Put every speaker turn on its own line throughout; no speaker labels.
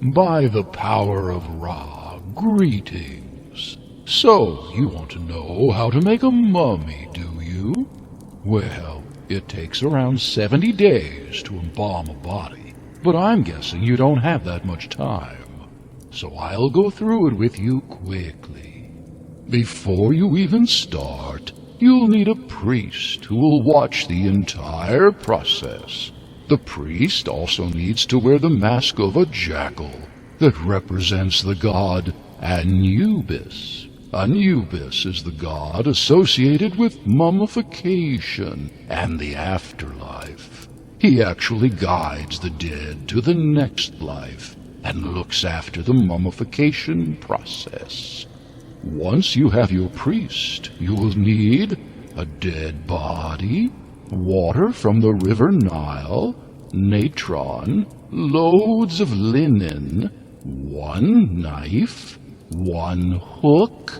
By the power of Ra, greetings. So, you want to know how to make a mummy, do you? Well, it takes around 70 days to embalm a body, but I'm guessing you don't have that much time. So I'll go through it with you quickly. Before you even start, you'll need a priest who will watch the entire process. The priest also needs to wear the mask of a jackal that represents the god Anubis. Anubis is the god associated with mummification and the afterlife. He actually guides the dead to the next life and looks after the mummification process. Once you have your priest, you will need a dead body, water from the river Nile, natron, loads of linen, one knife, one hook,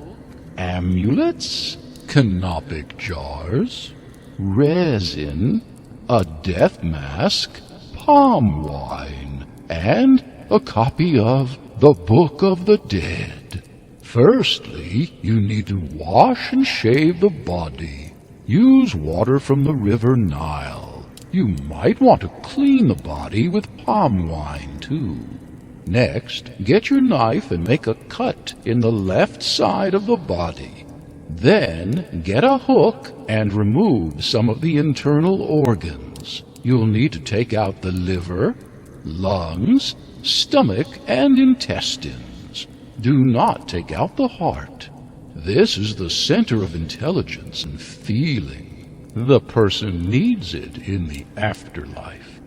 amulets, canopic jars, resin, a death mask, palm wine, and a copy of the Book of the Dead. Firstly, you need to wash and shave the body. Use water from the river Nile. You might want to clean the body with palm wine, too. Next, get your knife and make a cut in the left side of the body. Then, get a hook and remove some of the internal organs. You'll need to take out the liver, lungs, stomach, and intestines. Do not take out the heart. This is the center of intelligence and feeling. The person needs it in the afterlife.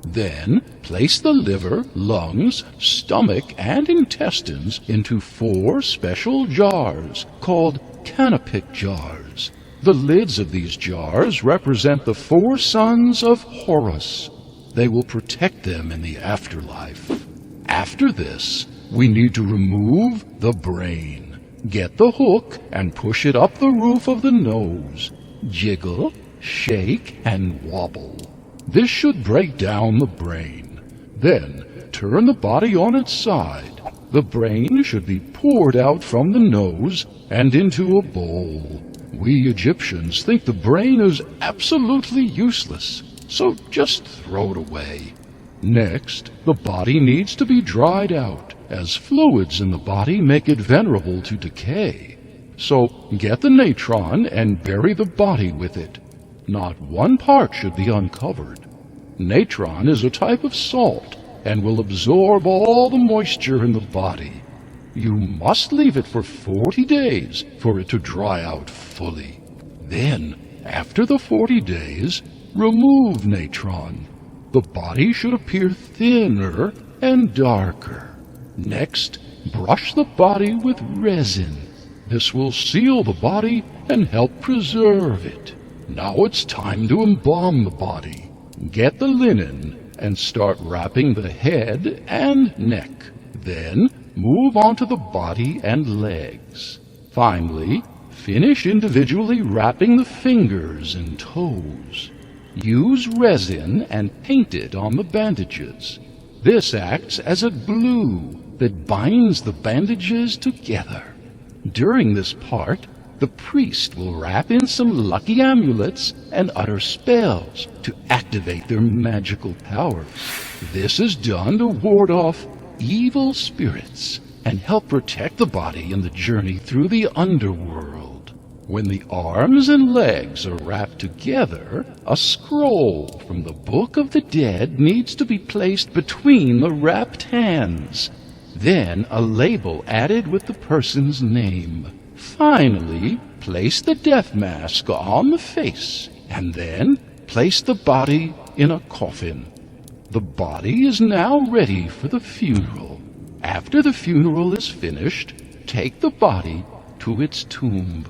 Then, place the liver, lungs, stomach, and intestines into 4 special jars called canopic jars. The lids of these jars represent the 4 sons of Horus. They will protect them in the afterlife. After this, we need to remove the brain. Get the hook and push it up the roof of the nose. Jiggle, shake, and wobble. This should break down the brain. Then, turn the body on its side. The brain should be poured out from the nose and into a bowl. We Egyptians think the brain is absolutely useless, so just throw it away. Next, the body needs to be dried out, as fluids in the body make it vulnerable to decay. So get the natron and bury the body with it. Not one part should be uncovered. Natron is a type of salt and will absorb all the moisture in the body. You must leave it for 40 days for it to dry out fully. Then, after the 40 days, remove natron. The body should appear thinner and darker. Next, brush the body with resin. This will seal the body and help preserve it. Now it's time to embalm the body. Get the linen and start wrapping the head and neck. Then move on to the body and legs. Finally, finish individually wrapping the fingers and toes. Use resin and paint it on the bandages. This acts as a glue that binds the bandages together. During this part, the priest will wrap in some lucky amulets and utter spells to activate their magical powers. This is done to ward off evil spirits and help protect the body in the journey through the underworld. When the arms and legs are wrapped together, a scroll from the Book of the Dead needs to be placed between the wrapped hands. Then a label added with the person's name. Finally, place the death mask on the face, and then place the body in a coffin. The body is now ready for the funeral. After the funeral is finished, take the body to its tomb.